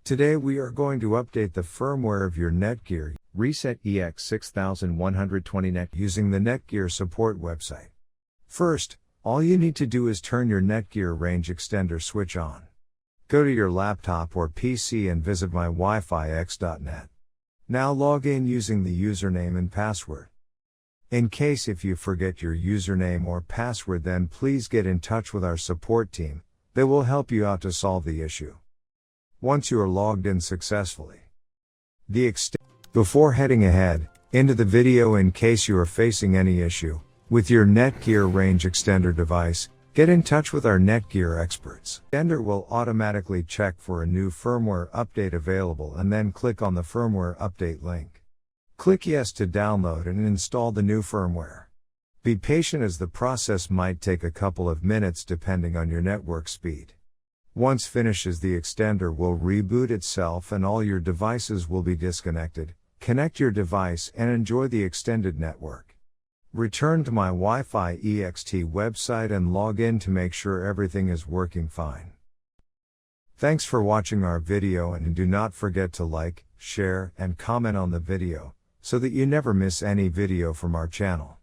Today we are going to update the firmware of your Netgear Reset EX6120 Net using the Netgear support website. First, all you need to do is turn your Netgear Range Extender switch on. Go to your laptop or PC and visit mywifix.net. Now log in using the username and password. In case if you forget your username or password, then please get in touch with our support team. They will help you out to solve the issue. Once you are logged in successfully, before heading ahead into the video, in case you are facing any issue with your Netgear Range Extender device, get in touch with our Netgear experts. Extender will automatically check for a new firmware update available and then click on the firmware update link. Click yes to download and install the new firmware. Be patient as the process might take a couple of minutes depending on your network speed. Once finishes, the extender will reboot itself and all your devices will be disconnected. Connect your device and enjoy the extended network. Return to my Wi-Fi EXT website and log in to make sure everything is working fine. Thanks for watching our video, and do not forget to like, share, and comment on the video, so that you never miss any video from our channel.